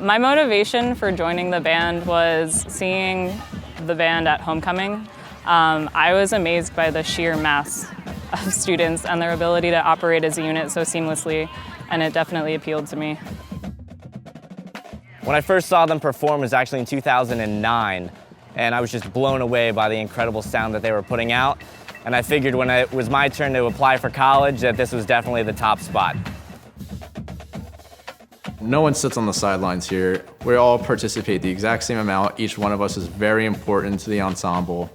My motivation for joining the band was seeing the band at homecoming. I was amazed by the sheer mass of students and their ability to operate as a unit so seamlessly, and it definitely appealed to me. When I first saw them perform was actually in 2009, and I was just blown away by the incredible sound that they were putting out. And I figured when it was my turn to apply for college that this was definitely the top spot. No one sits on the sidelines here. We all participate the exact same amount. Each one of us is very important to the ensemble,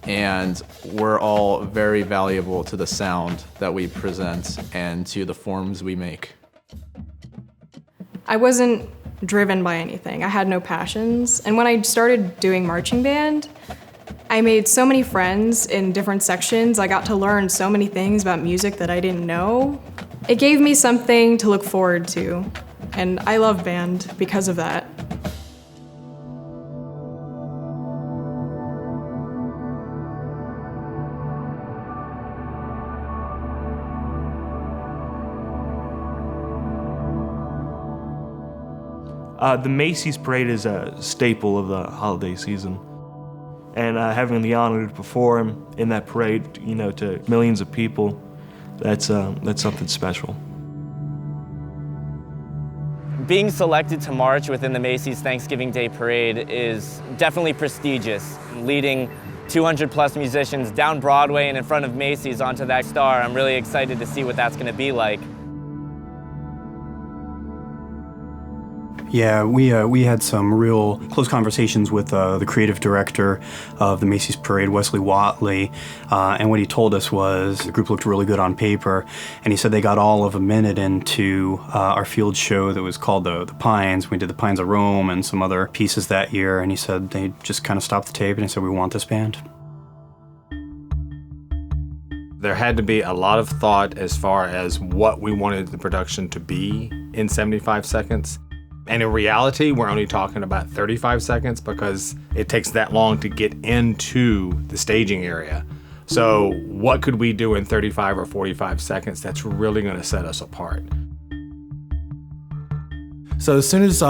and we're all very valuable to the sound that we present and to the forms we make. I wasn't driven by anything. I had no passions. And when I started doing marching band, I made so many friends in different sections. I got to learn so many things about music that I didn't know. It gave me something to look forward to. And I love band because of that. The Macy's parade is a staple of the holiday season. And having the honor to perform in that parade, you know, to millions of people, that's something special. Being selected to march within the Macy's Thanksgiving Day Parade is definitely prestigious. Leading 200+ musicians down Broadway and in front of Macy's onto that star, I'm really excited to see what that's going to be like. Yeah, we had some real close conversations with the creative director of the Macy's Parade, Wesley Watley, and what he told us was the group looked really good on paper, and he said they got all of a minute into our field show that was called the Pines. We did the Pines of Rome and some other pieces that year, and he said they just kind of stopped the tape and he said, we want this band. There had to be a lot of thought as far as what we wanted the production to be in 75 seconds. And in reality, we're only talking about 35 seconds because it takes that long to get into the staging area. So what could we do in 35 or 45 seconds that's really going to set us apart? So as soon as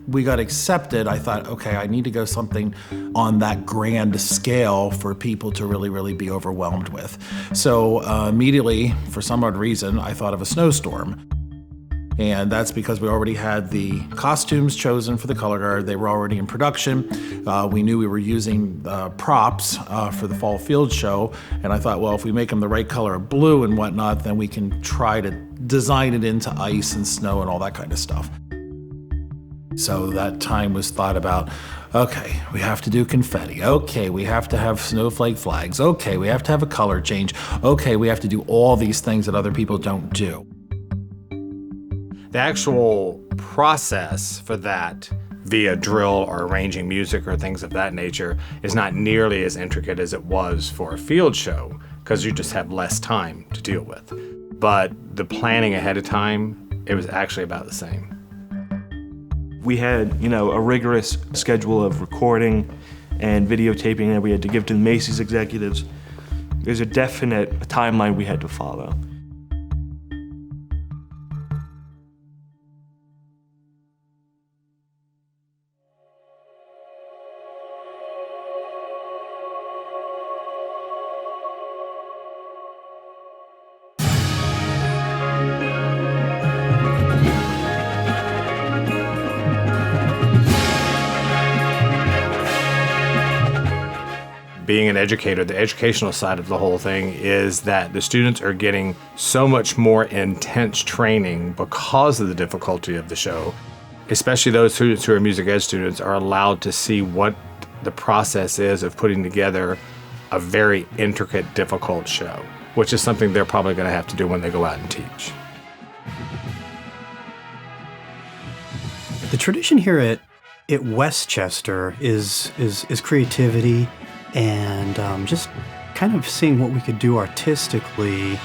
we got accepted, I thought, okay, I need to go something on that grand scale for people to really, really be overwhelmed with. So immediately, for some odd reason, I thought of a snowstorm. And that's because we already had the costumes chosen for the color guard. They were already in production. We knew we were using props for the fall field show. And I thought, well, if we make them the right color of blue and whatnot, then we can try to design it into ice and snow and all that kind of stuff. So that time was thought about, okay, we have to do confetti. Okay, we have to have snowflake flags. Okay, we have to have a color change. Okay, we have to do all these things that other people don't do. The actual process for that via drill or arranging music or things of that nature is not nearly as intricate as it was for a field show because you just have less time to deal with. But the planning ahead of time, it was actually about the same. We had, you know, a rigorous schedule of recording and videotaping that we had to give to the Macy's executives. There's a definite timeline we had to follow. Being an educator, the educational side of the whole thing is that the students are getting so much more intense training because of the difficulty of the show. Especially those students who are music ed students are allowed to see what the process is of putting together a very intricate, difficult show, which is something they're probably going to have to do when they go out and teach. The tradition here at Westchester is creativity and just kind of seeing what we could do artistically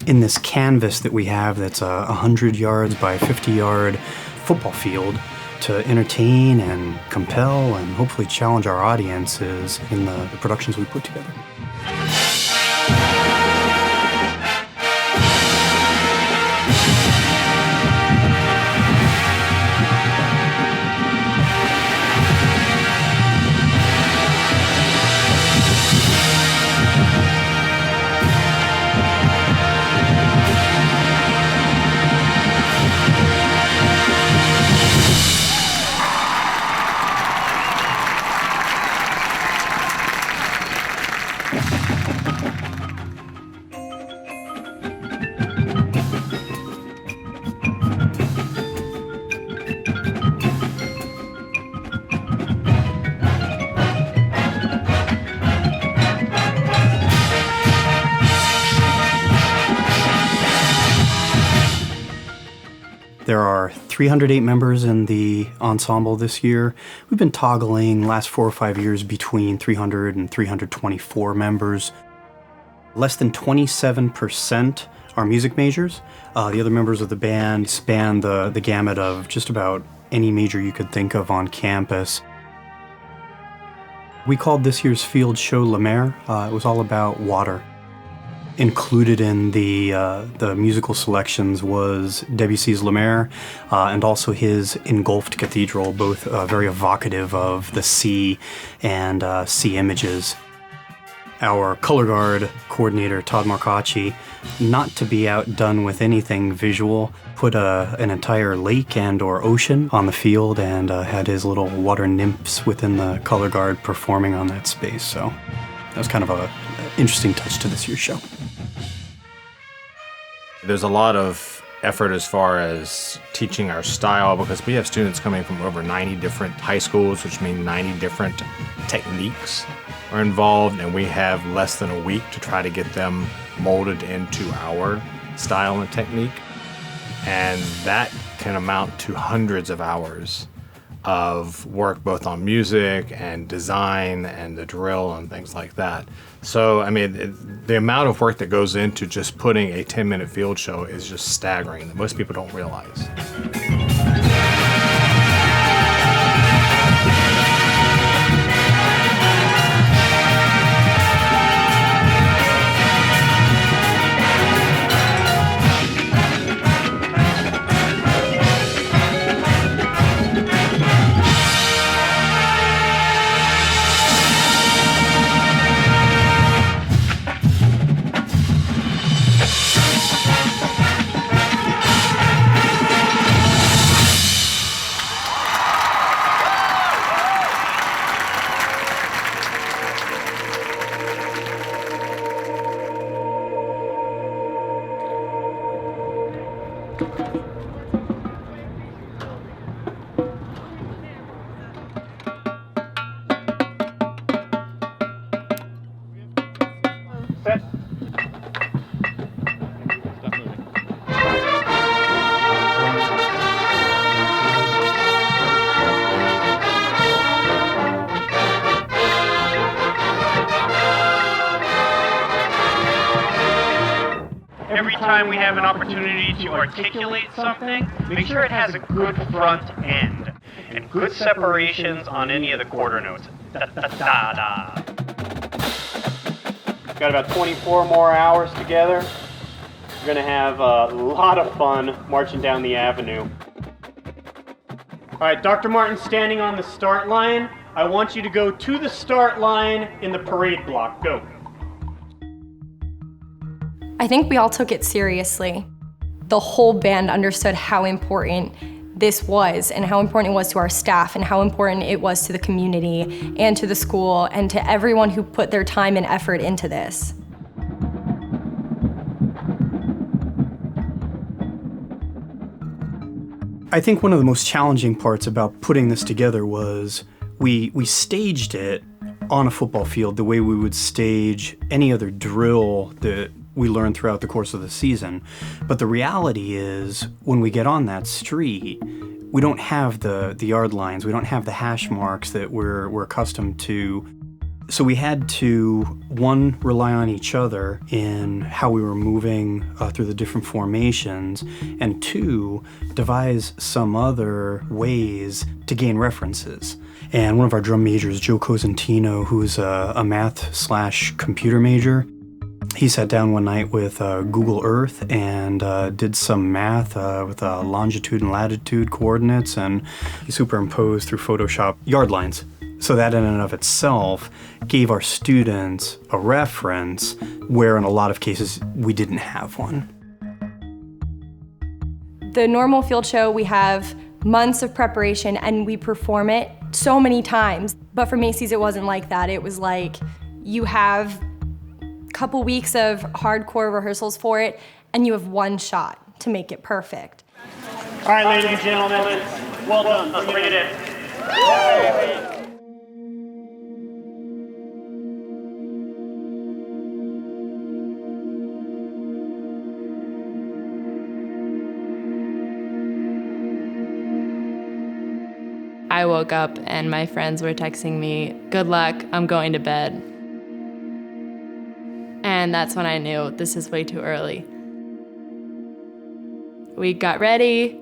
in this canvas that we have that's a 100 yards by 50-yard football field to entertain and compel and hopefully challenge our audiences in the productions we put together. There are 308 members in the ensemble this year. We've been toggling last 4 or 5 years between 300 and 324 members. Less than 27% are music majors. The other members of the band span the gamut of just about any major you could think of on campus. We called this year's field show La Mer. It was all about water. Included in the musical selections was Debussy's La Mer and also his Engulfed Cathedral, both very evocative of the sea and sea images. Our color guard coordinator, Todd Marcacci, not to be outdone with anything visual, put an entire lake and or ocean on the field and had his little water nymphs within the color guard performing on that space. So that was kind of an interesting touch to this year's show. There's a lot of effort as far as teaching our style because we have students coming from over 90 different high schools, which means 90 different techniques are involved, and we have less than a week to try to get them molded into our style and technique. And that can amount to hundreds of hours of work both on music and design and the drill and things like that. So, I mean, the amount of work that goes into just putting a 10-minute field show is just staggering that most people don't realize. Every time we have an opportunity to articulate something, make sure it has a good front end and good separations on any of the quarter notes. Da, da, da, da. Got about 24 more hours together. We're gonna have a lot of fun marching down the avenue. All right, Dr. Martin's standing on the start line. I want you to go to the start line in the parade block. Go. I think we all took it seriously. The whole band understood how important this was and how important it was to our staff and how important it was to the community and to the school and to everyone who put their time and effort into this. I think one of the most challenging parts about putting this together was we staged it on a football field the way we would stage any other drill that we learn throughout the course of the season. But the reality is, when we get on that street, we don't have the yard lines, we don't have the hash marks that we're accustomed to. So we had to, one, rely on each other in how we were moving through the different formations, and two, devise some other ways to gain references. And one of our drum majors, Joe Cosentino, who's a math/computer major, he sat down one night with Google Earth and did some math with longitude and latitude coordinates, and he superimposed through Photoshop yard lines. So that in and of itself gave our students a reference where in a lot of cases we didn't have one. The normal field show, we have months of preparation and we perform it so many times. But for Macy's, it wasn't like that. It was like you have a couple weeks of hardcore rehearsals for it and you have one shot to make it perfect. All right, ladies and gentlemen, well done. Let's bring it in. woke up and my friends were texting me, "Good luck, I'm going to bed." And that's when I knew this is way too early. We got ready,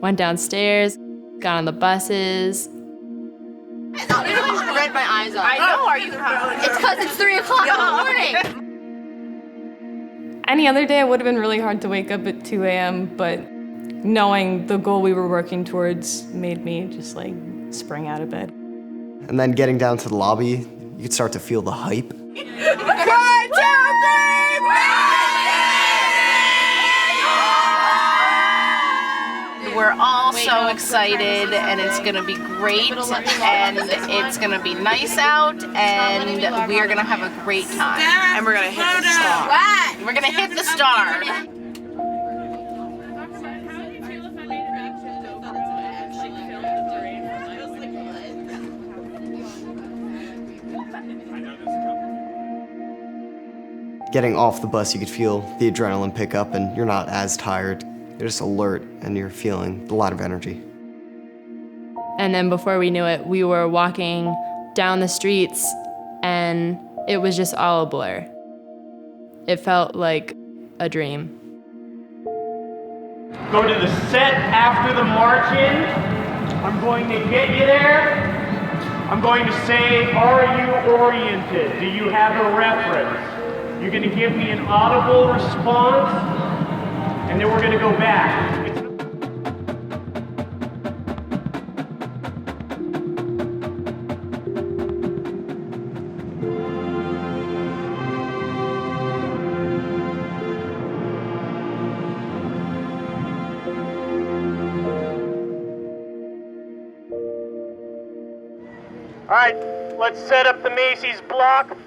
went downstairs, got on the buses. Read my eyes off. I know, are you? It's because it's 3 o'clock in the morning. Any other day, it would have been really hard to wake up at 2 a.m., but knowing the goal we were working towards made me just like spring out of bed. And then getting down to the lobby, you could start to feel the hype. We're all so excited, and it's gonna be great, and it's gonna be nice out, and we're gonna have a great time. And we're gonna hit the star. We're gonna hit the star. Getting off the bus, you could feel the adrenaline pick up, and you're not as tired. You're just alert, and you're feeling a lot of energy. And then before we knew it, we were walking down the streets, and it was just all a blur. It felt like a dream. Go to the set after the march-in. I'm going to get you there. I'm going to say, are you oriented? Do you have a reference? You're going to give me an audible response, and then we're going to go back. All right, let's set up the Macy's block.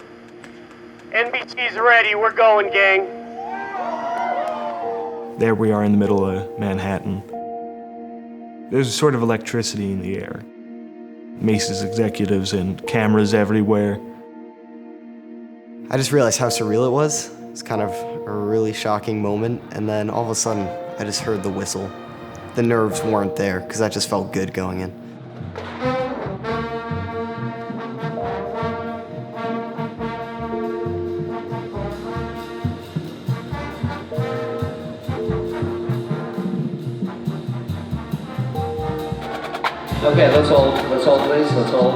NBC's ready, we're going, gang. There we are in the middle of Manhattan. There's a sort of electricity in the air. Macy's executives and cameras everywhere. I just realized how surreal it was. It's kind of a really shocking moment, and then all of a sudden, I just heard the whistle. The nerves weren't there, because that just felt good going in. Okay, let's hold please, let's hold.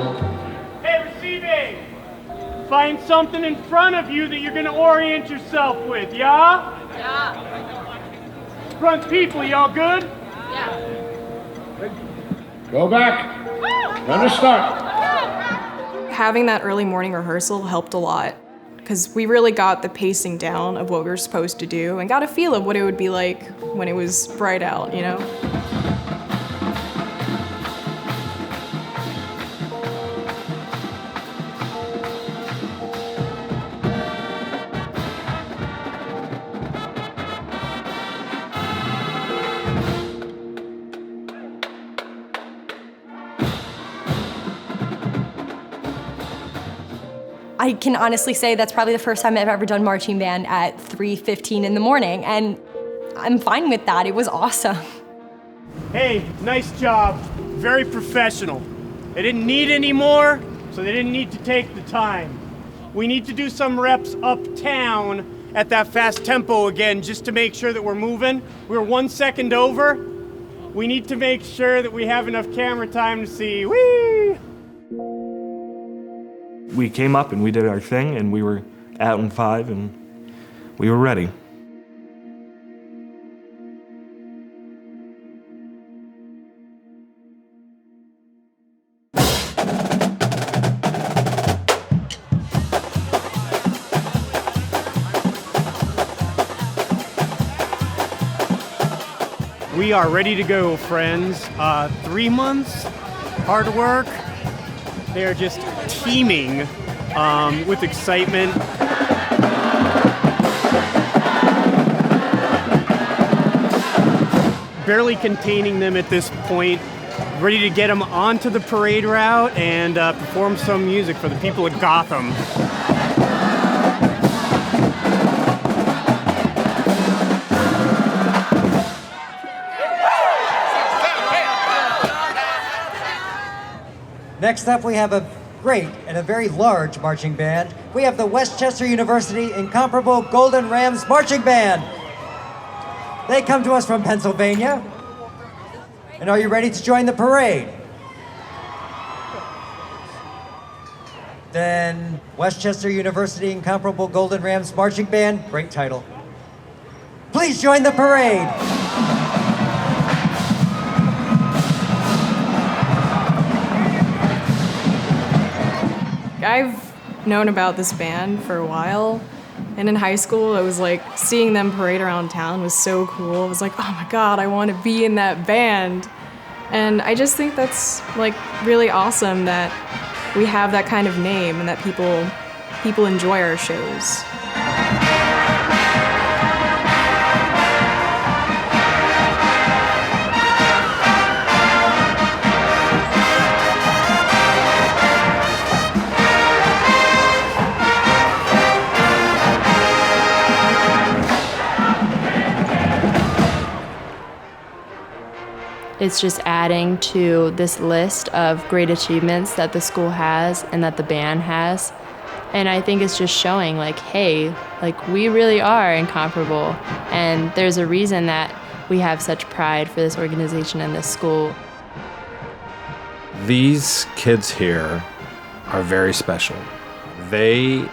Hey, receiving! Find something in front of you that you're gonna orient yourself with, yeah? Yeah. Front people, y'all good? Yeah. Go back. Run to start. Having that early morning rehearsal helped a lot because we really got the pacing down of what we were supposed to do and got a feel of what it would be like when it was bright out, you know? I can honestly say that's probably the first time I've ever done marching band at 3:15 in the morning, and I'm fine with that. It was awesome. Hey, nice job. Very professional. They didn't need any more, so they didn't need to take the time. We need to do some reps uptown at that fast tempo again, just to make sure that we're moving. We're 1 second over. We need to make sure that we have enough camera time to see. Whee! We came up and we did our thing, and we were out in 5, and we were ready. We are ready to go, friends. 3 months, hard work. They are just teeming with excitement. Barely containing them at this point. Ready to get them onto the parade route and perform some music for the people of Gotham. Next up, we have a great and a very large marching band. We have the Westchester University Incomparable Golden Rams Marching Band. They come to us from Pennsylvania. And are you ready to join the parade? Then Westchester University Incomparable Golden Rams Marching Band, great title. Please join the parade. I've known about this band for a while, and in high school, it was like seeing them parade around town was so cool. It was like, oh my God, I want to be in that band. And I just think that's like really awesome that we have that kind of name and that people enjoy our shows. It's just adding to this list of great achievements that the school has and that the band has. And I think it's just showing like, hey, like we really are incomparable. And there's a reason that we have such pride for this organization and this school. These kids here are very special. They,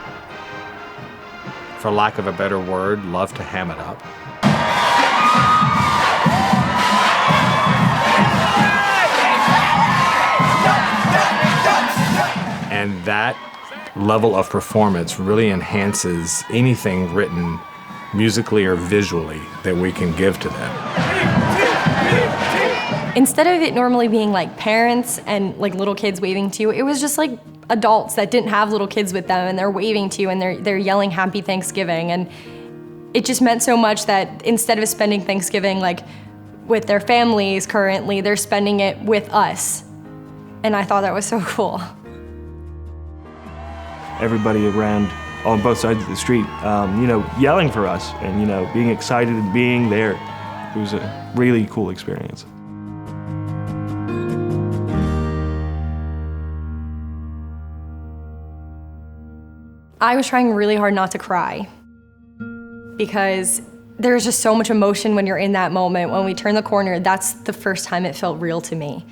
for lack of a better word, love to ham it up. And that level of performance really enhances anything written musically or visually that we can give to them. Instead of it normally being like parents and like little kids waving to you, it was just like adults that didn't have little kids with them and they're waving to you and they're yelling Happy Thanksgiving. And it just meant so much that instead of spending Thanksgiving like with their families currently, they're spending it with us. And I thought that was so cool. Everybody around on both sides of the street, yelling for us and, being excited and being there. It was a really cool experience. I was trying really hard not to cry because there's just so much emotion when you're in that moment. When we turn the corner, that's the first time it felt real to me.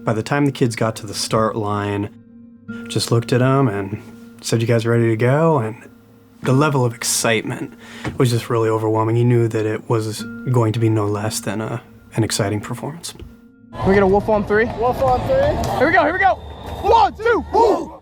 By the time the kids got to the start line, just looked at them and said, you guys ready to go? And the level of excitement was just really overwhelming. You knew that it was going to be no less than an exciting performance. Can we get a wolf on three? Wolf on three. Here we go, here we go. 1, 2, woo!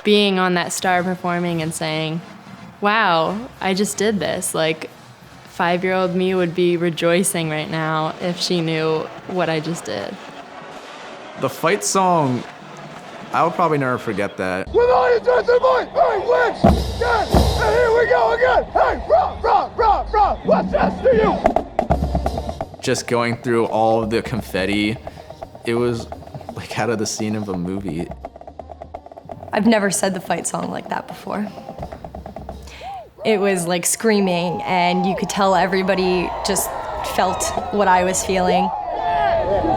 Being on that star performing and saying, wow, I just did this. Like, 5-year-old me would be rejoicing right now if she knew what I just did. The fight song, I would probably never forget that. With all your strength and might, hey, wins, yes, and here we go again. Hey, rah, what's that to you? Just going through all of the confetti, it was like out of the scene of a movie. I've never said the fight song like that before. It was like screaming, and you could tell everybody just felt what I was feeling.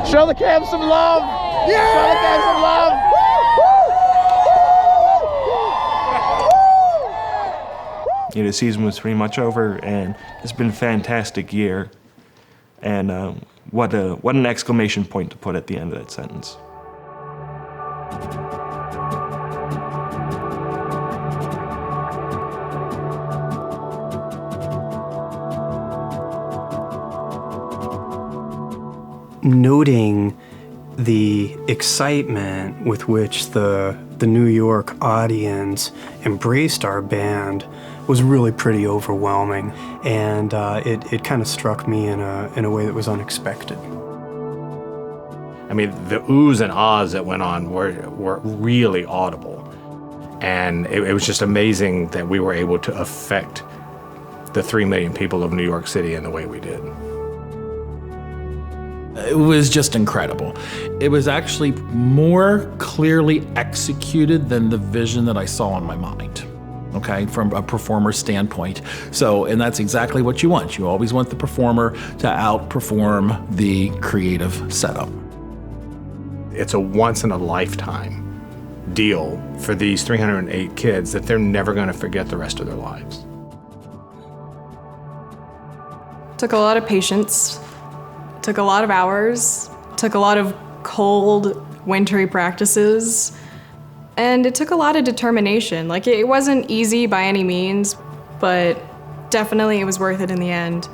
Show the cam some love! Yeah! Show the cam some love! The season was pretty much over, and it's been a fantastic year. And what an exclamation point to put at the end of that sentence. Noting the excitement with which the New York audience embraced our band was really pretty overwhelming, and it kind of struck me in a way that was unexpected. I mean, the oohs and ahs that went on were really audible, and it was just amazing that we were able to affect the 3 million people of New York City in the way we did. It was just incredible. It was actually more clearly executed than the vision that I saw in my mind, okay, from a performer standpoint. So, and that's exactly what you want. You always want the performer to outperform the creative setup. It's a once-in-a-lifetime deal for these 308 kids that they're never going to forget the rest of their lives. Took a lot of patience. Took a lot of hours, took a lot of cold, wintry practices, and it took a lot of determination. Like, it wasn't easy by any means, but definitely it was worth it in the end.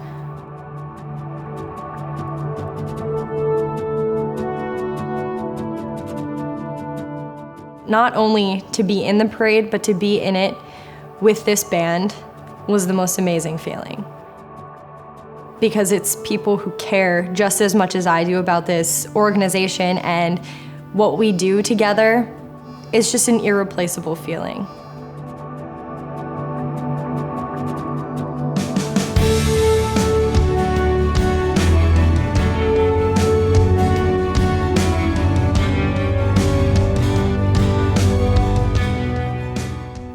Not only to be in the parade, but to be in it with this band was the most amazing feeling. Because it's people who care just as much as I do about this organization, and what we do together is just an irreplaceable feeling.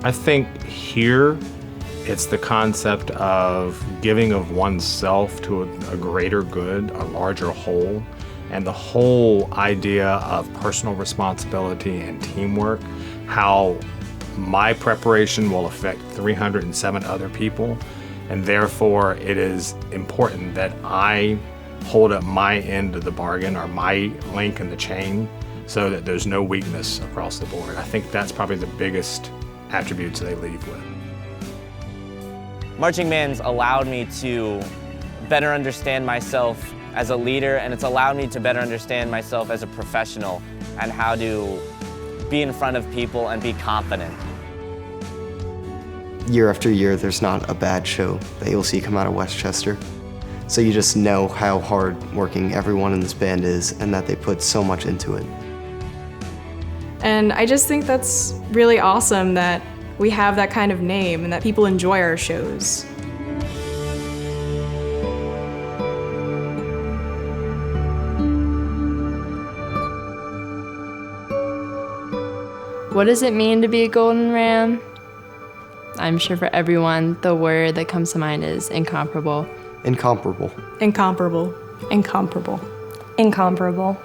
I think here, it's the concept of giving of oneself to a greater good, a larger whole, and the whole idea of personal responsibility and teamwork, how my preparation will affect 307 other people, and therefore it is important that I hold up my end of the bargain or my link in the chain so that there's no weakness across the board. I think that's probably the biggest attributes they leave with. Marching band's allowed me to better understand myself as a leader, and it's allowed me to better understand myself as a professional and how to be in front of people and be confident. Year after year, there's not a bad show that you'll see come out of Westchester. So you just know how hard working everyone in this band is and that they put so much into it. And I just think that's really awesome that we have that kind of name and that people enjoy our shows. What does it mean to be a Golden Ram? I'm sure for everyone, the word that comes to mind is incomparable. Incomparable. Incomparable. Incomparable. Incomparable.